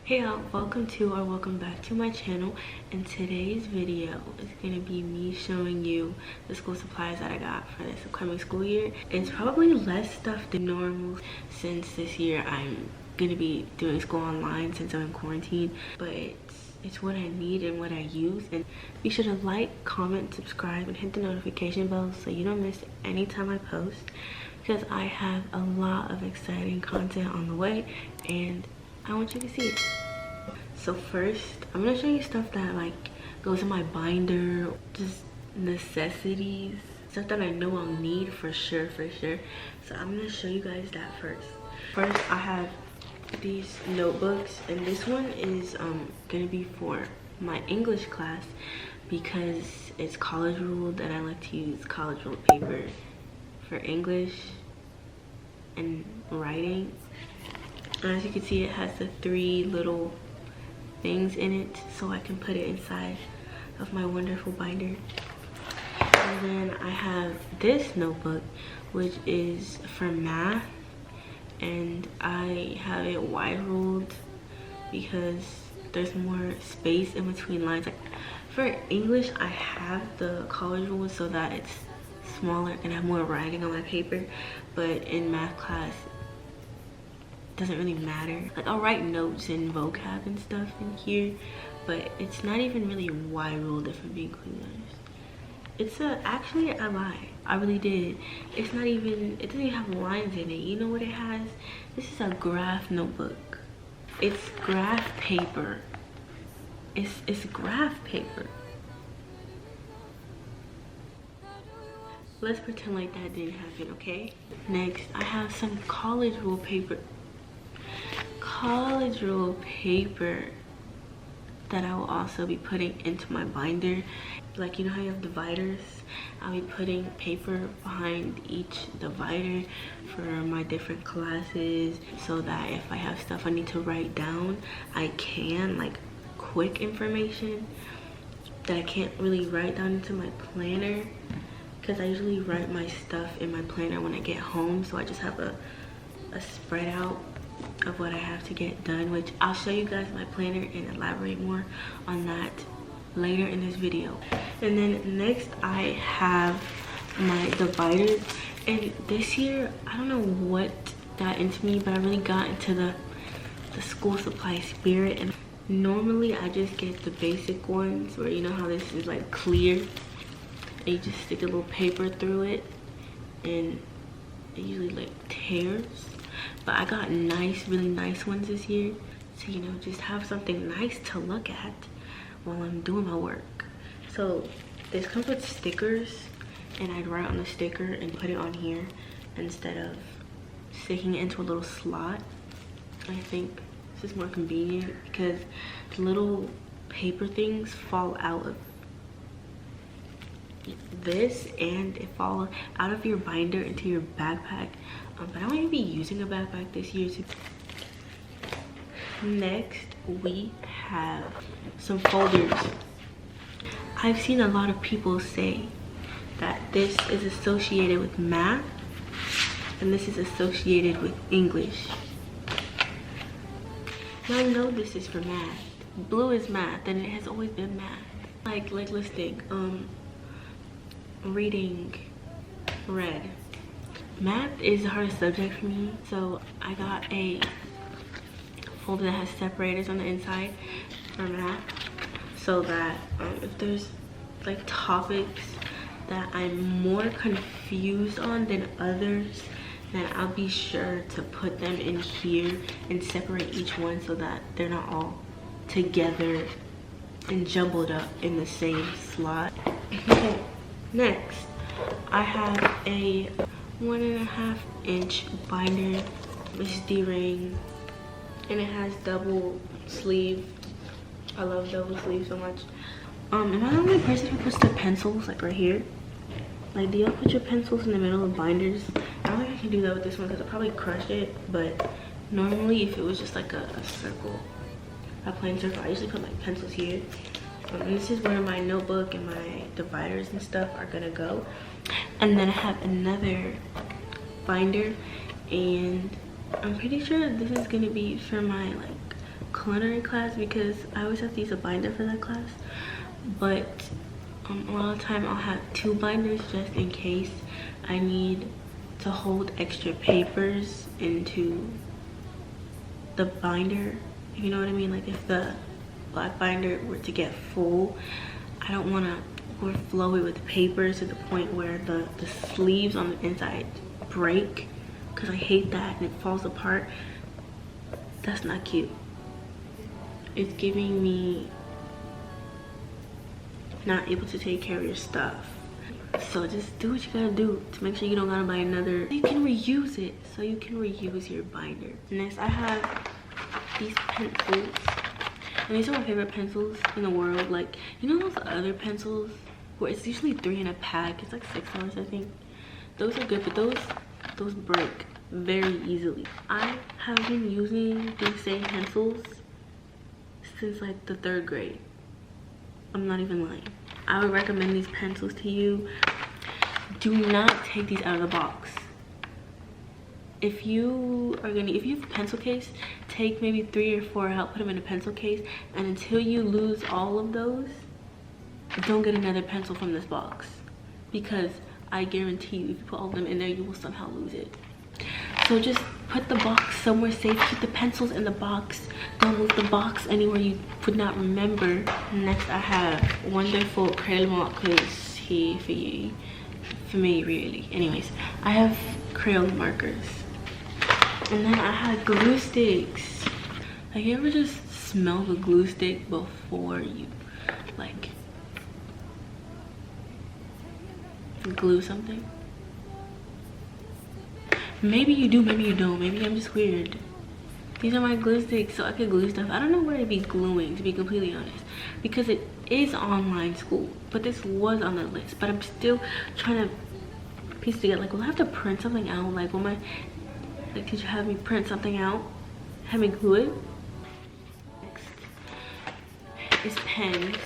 Hey y'all, welcome back to my channel. And today's video is gonna be me showing you the school supplies that I got for this upcoming school year. It's probably less stuff than normal since this year I'm gonna be doing school online since I'm in quarantine, but it's what I need and what I use. And be sure to like, comment, subscribe, and hit the notification bell so you don't miss any time I post, because I have a lot of exciting content on the way and I want you to see it. So first, I'm gonna show you stuff that like goes in my binder, just necessities, stuff that I know I'll need for sure. So I'm gonna show you guys that first. First, I have these notebooks, and this one is gonna be for my English class because it's college ruled and I like to use college ruled paper for English and writing. And as you can see, it has the 3 little things in it so I can put it inside of my wonderful binder. And then I have this notebook, which is for math, and I have it wide ruled because there's more space in between lines. Like for English, I have the college ruled so that it's smaller and I have more writing on my paper, but in math class doesn't really matter. Like I'll write notes and vocab and stuff in here, but it's not even really wide ruled, if I'm being completely honest. It's actually I lied, I really did. It's not even, it doesn't even have lines in it. You know what it has? This is a graph notebook. It's graph paper. It's graph paper. Let's pretend like that didn't happen, okay? Next, I have some college rule paper that I will also be putting into my binder. Like, you know how you have dividers? I'll be putting paper behind each divider for my different classes so that if I have stuff I need to write down, I can, like quick information that I can't really write down into my planner, because I usually write my stuff in my planner when I get home, so I just have a spread out of what I have to get done, which I'll show you guys my planner and elaborate more on that later in this video. And then next I have my dividers, and this year I don't know what got into me, but I really got into the school supply spirit. And normally I just get the basic ones where, you know how this is like clear and you just stick a little paper through it and it usually like tears. But I got really nice ones this year, so you know, just have something nice to look at while I'm doing my work. So this comes with stickers, and I'd write on the sticker and put it on here instead of sticking it into a little slot. I think this is more convenient because the little paper things fall out of this and it falls out of your binder into your backpack. But I won't even be using a backpack this year. Next, we have some folders. I've seen a lot of people say that this is associated with math and this is associated with English. Now I know this is for math. Blue is math and it has always been math. Like let's think. Reading red. Math is the hardest subject for me, so I got a folder that has separators on the inside for math, so that if there's like topics that I'm more confused on than others, then I'll be sure to put them in here and separate each one so that they're not all together and jumbled up in the same slot. Okay, next I have a 1.5 inch binder, which is D-ring, and it has double sleeve. I love double sleeve so much. Am I the only person who puts their pencils like right here? Like, do y'all put your pencils in the middle of binders? I don't think I can do that with this one because I'll probably crush it, but normally if it was just like a circle, a plain circle, I usually put my pencils here. And this is where my notebook and my dividers and stuff are gonna go. And then I have another binder, and I'm pretty sure this is gonna be for my like culinary class because I always have to use a binder for that class. But a lot of the time I'll have 2 binders just in case I need to hold extra papers into the binder, if you know what I mean. Like if the black binder were to get full, I don't want to overflow it with papers to the point where the sleeves on the inside break, because I hate that and it falls apart. That's not cute. It's giving me not able to take care of your stuff. So just do what you gotta do to make sure you don't gotta buy another. You can reuse it, so you can reuse your binder. Next, I have these pencils, and these are my favorite pencils in the world. Like, you know those other pencils where it's usually 3 in a pack? It's like $6, I think. Those are good, but those break very easily. I have been using these same pencils since like the 3rd grade. I'm not even lying. I would recommend these pencils to you. Do not take these out of the box. If you have a pencil case, take maybe 3 or 4 out, put them in a pencil case, and until you lose all of those, don't get another pencil from this box, because I guarantee you if you put all of them in there, you will somehow lose it. So just put the box somewhere safe. Keep the pencils in the box. Don't move the box anywhere you would not remember. Next, I have wonderful crayon because for me really. Anyways, I have crayon markers, and then I have glue sticks. Like, you ever just smell the glue stick before you like glue something? Maybe you do, maybe you don't. Maybe I'm just weird. These are my glue sticks, so I could glue stuff. I don't know where to be gluing, to be completely honest, because it is online school, but this was on the list. But I'm still trying to piece it together. Like, will I have to print something out? Like, could you have me print something out? Have me glue it? Next is pens.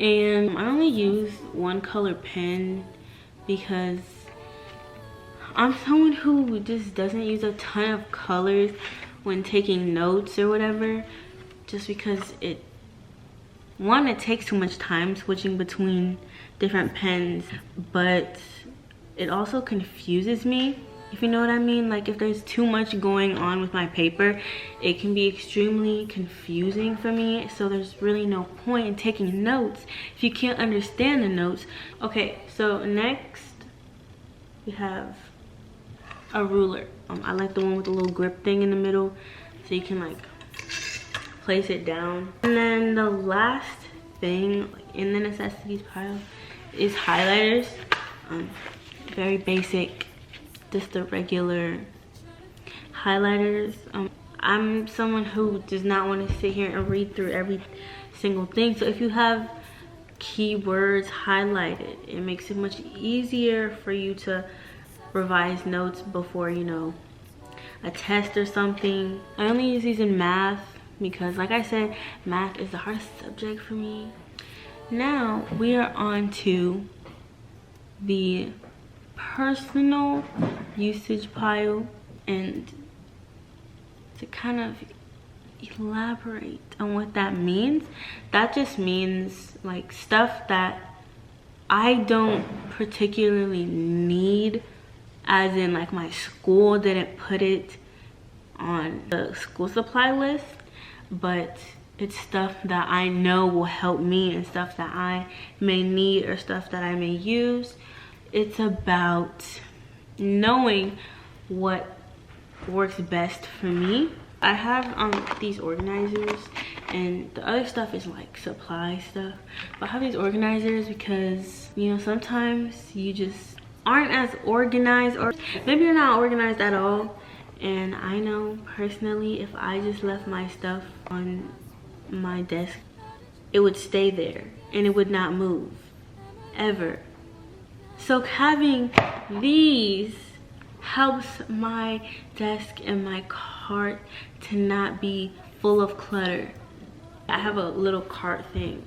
And I only use 1 color pen because I'm someone who just doesn't use a ton of colors when taking notes or whatever, just because it takes too much time switching between different pens, but it also confuses me, if you know what I mean. Like, if there's too much going on with my paper, it can be extremely confusing for me. So there's really no point in taking notes if you can't understand the notes. Okay, so next we have a ruler. I like the one with the little grip thing in the middle, so you can like place it down. And then the last thing, like, in the necessities pile is highlighters. Very basic, just the regular highlighters. I'm someone who does not want to sit here and read through every single thing, so if you have keywords highlighted, it makes it much easier for you to revise notes before, you know, a test or something. I only use these in math because, like I said, math is the hardest subject for me. Now we are on to the personal usage pile, and to kind of elaborate on what that means, that just means like stuff that I don't particularly need, as in like my school didn't put it on the school supply list, but it's stuff that I know will help me and stuff that I may need or stuff that I may use. It's about knowing what works best for me. I have these organizers, and the other stuff is like supply stuff, but I have these organizers because, you know, sometimes you just aren't as organized, or maybe you're not organized at all. And I know personally, if I just left my stuff on my desk, it would stay there and it would not move ever. So having these helps my desk and my cart to not be full of clutter. I have a little cart thing,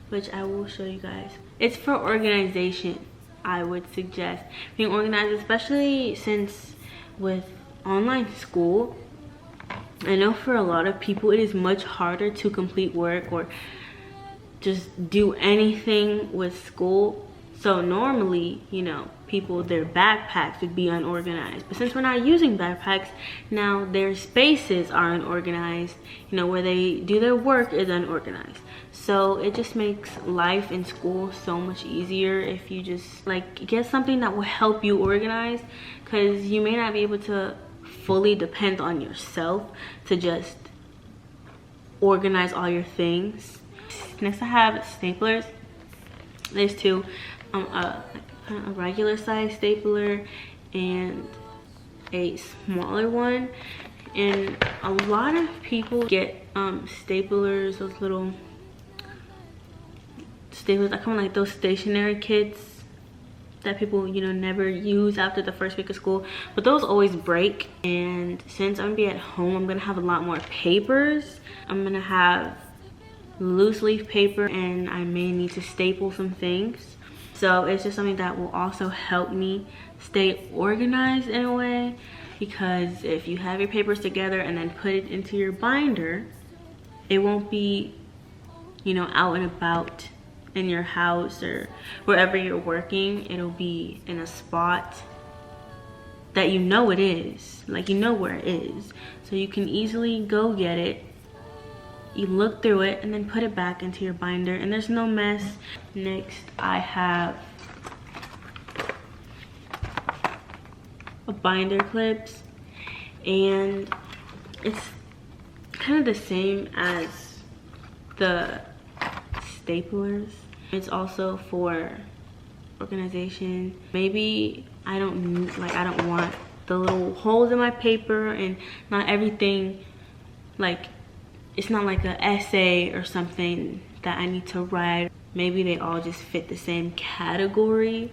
which I will show you guys. It's for organization. I would suggest being organized, especially since with online school, I know for a lot of people it is much harder to complete work or just do anything with school. So normally, you know, people, their backpacks would be unorganized, but since we're not using backpacks now, their spaces are unorganized, you know, where they do their work is unorganized. So it just makes life in school so much easier if you just like get something that will help you organize, because you may not be able to fully depend on yourself to just organize all your things. Next I have staplers. There's two, a regular size stapler and a smaller one. And a lot of people get staplers, those little staplers that come like those stationary kits that people, you know, never use after the first week of school, but those always break. And since I'm gonna be at home, I'm gonna have a lot more papers. I'm gonna have loose leaf paper, and I may need to staple some things. So it's just something that will also help me stay organized in a way, because if you have your papers together and then put it into your binder, it won't be, you know, out and about in your house or wherever you're working. It'll be in a spot that you know it is, like you know where it is, so you can easily go get it. You look through it and then put it back into your binder, and there's no mess. Next I have a binder clips, and it's kind of the same as the staplers. It's also for organization. Maybe I don't want the little holes in my paper, and not everything, like it's not like an essay or something that I need to write. Maybe they all just fit the same category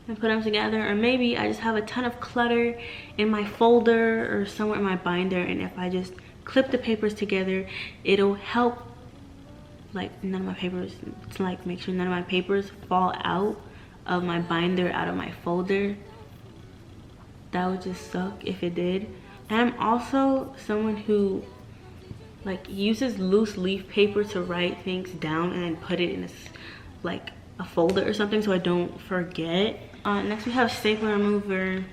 and put them together. Or maybe I just have a ton of clutter in my folder or somewhere in my binder, and if I just clip the papers together, it'll help like none of my papers, to like make sure none of my papers fall out of my binder, out of my folder. That would just suck if it did. And I'm also someone who like uses loose leaf paper to write things down and then put it in a, like a folder or something, so I don't forget. Next we have stapler remover.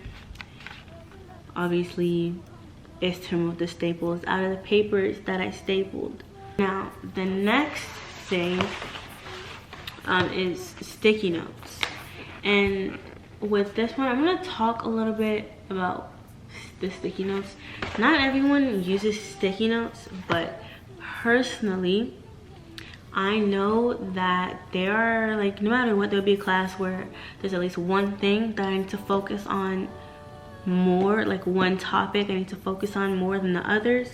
Obviously it's to remove the staples out of the papers that I stapled. Now the next thing is sticky notes, and with this one I'm going to talk a little bit about the sticky notes. Not everyone uses sticky notes, but personally I know that there are, like, no matter what, there'll be a class where there's at least one thing that I need to focus on more, like one topic I need to focus on more than the others.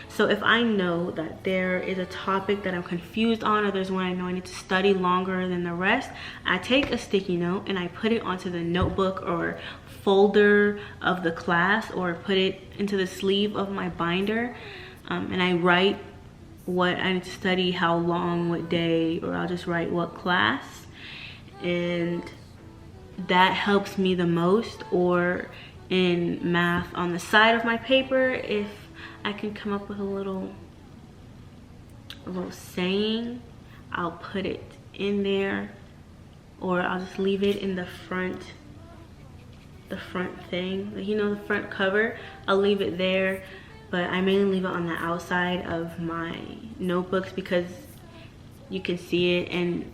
So if I know that there is a topic that I'm confused on, or there's one I know I need to study longer than the rest, I take a sticky note and I put it onto the notebook or folder of the class, or put it into the sleeve of my binder, and I write what I need to study, how long, what day, or I'll just write what class, and that helps me the most. Or in math, on the side of my paper, if I can come up with a little saying, I'll put it in there, or I'll just leave it in the front thing, like, you know, the front cover. I'll leave it there, but I mainly leave it on the outside of my notebooks because you can see it. And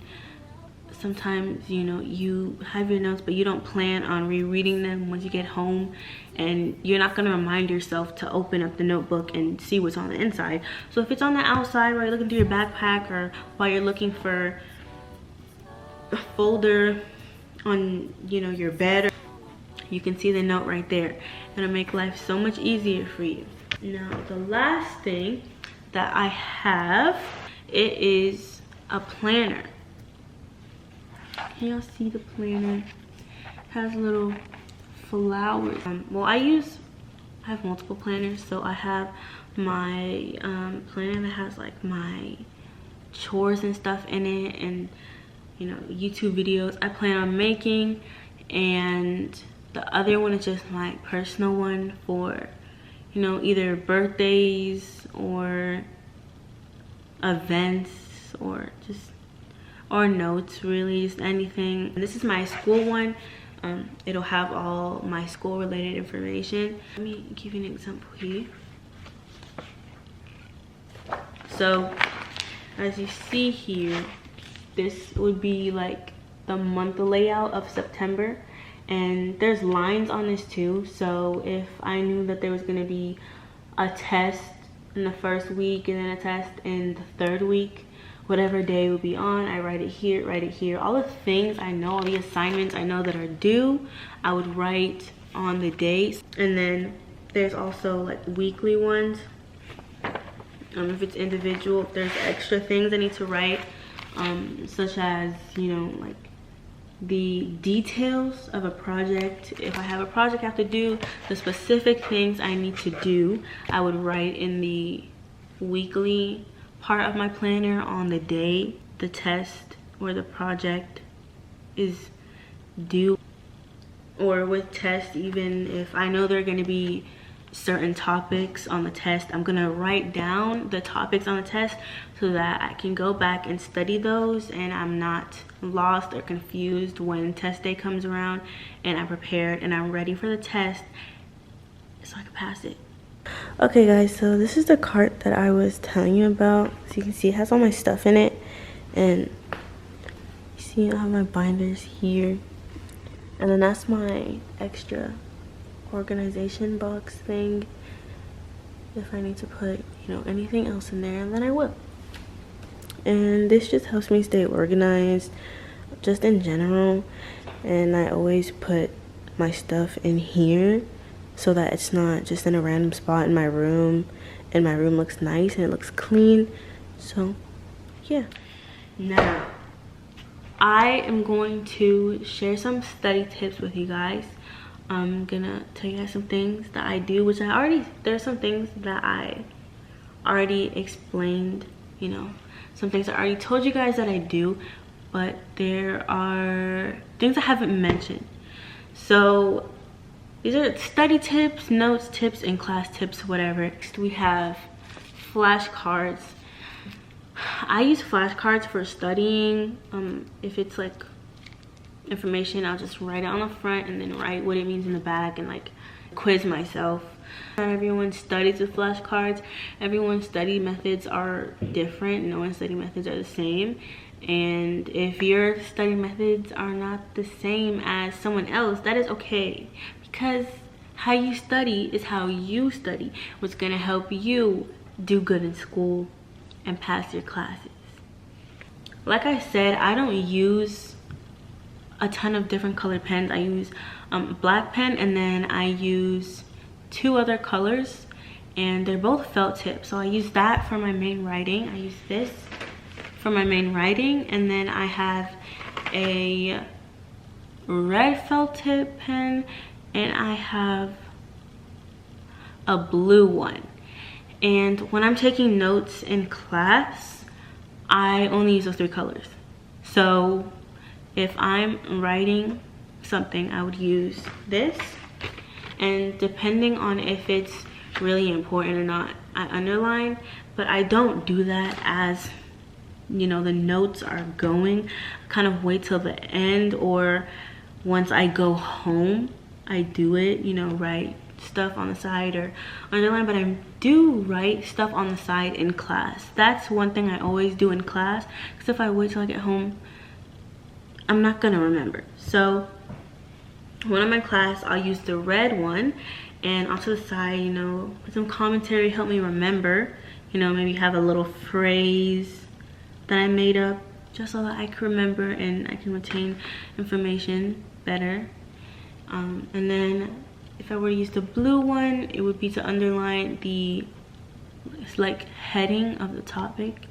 sometimes, you know, you have your notes but you don't plan on rereading them once you get home, and you're not going to remind yourself to open up the notebook and see what's on the inside. So if it's on the outside while you're looking through your backpack, or while you're looking for a folder on, you know, your bed, you can see the note right there. It'll make life so much easier for you. Now the last thing that I have, it is a planner. Can y'all see the planner? It has little flowers. Well, I have multiple planners. So I have my planner that has like my chores and stuff in it, and, you know, YouTube videos I plan on making, and the other one is just my personal one for, you know, either birthdays or events or notes, really, just anything. This is my school one. It'll have all my school related information. Let me give you an example here. So as you see here, this would be like the month layout of September, and there's lines on this too. So if I knew that there was going to be a test in the first week and then a test in the third week, whatever day would be on, I write it here, write it here. All the things I know, all the assignments I know that are due, I would write on the dates. And then there's also like weekly ones. If it's individual, there's extra things I need to write, such as, you know, like the details of a project. If I have a project I have to do, the specific things I need to do, I would write in the weekly part of my planner on the day the test or the project is due. Or with tests, even if I know there are going to be certain topics on the test, I'm gonna write down the topics on the test so that I can go back and study those and I'm not lost or confused when test day comes around, and I'm prepared and I'm ready for the test so I can pass it. Okay guys, so this is the cart that I was telling you about. So you can see it has all my stuff in it, and you see I have my binders here, and then that's my extra organization box thing. If I need to put, you know, anything else in there, then I will. And this just helps me stay organized just in general, and I always put my stuff in here so that it's not just in a random spot in my room, and my room looks nice and it looks clean. So yeah, now I am going to share some study tips with you guys. I'm gonna tell you guys some things that I do, which there's some things that I already explained, you know, some things I already told you guys that I do, but there are things I haven't mentioned. So these are study tips, notes tips, and class tips, whatever. Next we have flashcards. I use flashcards for studying. If it's like information, I'll just write it on the front and then write what it means in the back and like quiz myself. Not everyone studies with flashcards. Everyone's study methods are different. No one's study methods are the same, and if your study methods are not the same as someone else, that is okay, because how you study is how you study. What's gonna help you do good in school and pass your classes. Like I said, I don't use a ton of different colored pens. I use a black pen, and then I use two other colors, and they're both felt tip. So I use that for my main writing. I use this for my main writing, and then I have a red felt tip pen, and I have a blue one. And when I'm taking notes in class, I only use those three colors. So if I'm writing something, I would use this, and depending on if it's really important or not, I underline. But I don't do that as, you know, the notes are going. I kind of wait till the end, or once I go home I do it, you know, write stuff on the side or underline. But I do write stuff on the side in class. That's one thing I always do in class, because if I wait till I get home, I'm not gonna remember. So when I'm in class, I'll use the red one, and off to the side, you know, put some commentary, help me remember, you know, maybe have a little phrase that I made up just so that I can remember and I can retain information better. And then if I were to use the blue one, it would be to underline the like heading of the topic,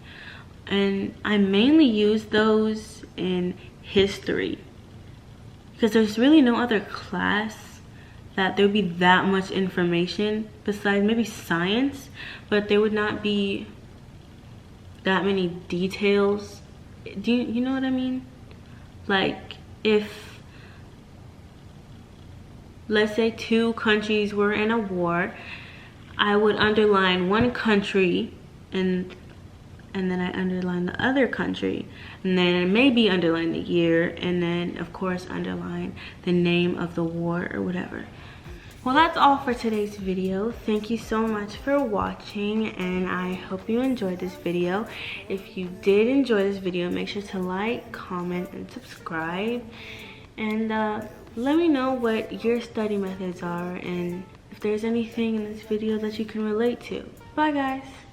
and I mainly use those in history, because there's really no other class that there would be that much information, besides maybe science, but there would not be that many details. Do you know what I mean? Like, if let's say two countries were in a war, I would underline one country and then I underline the other country, and then maybe underline the year, and then of course underline the name of the war or whatever. Well, that's all for today's video. Thank you so much for watching, and I hope you enjoyed this video. If you did enjoy this video, make sure to like, comment, and subscribe, and let me know what your study methods are and if there's anything in this video that you can relate to. Bye guys.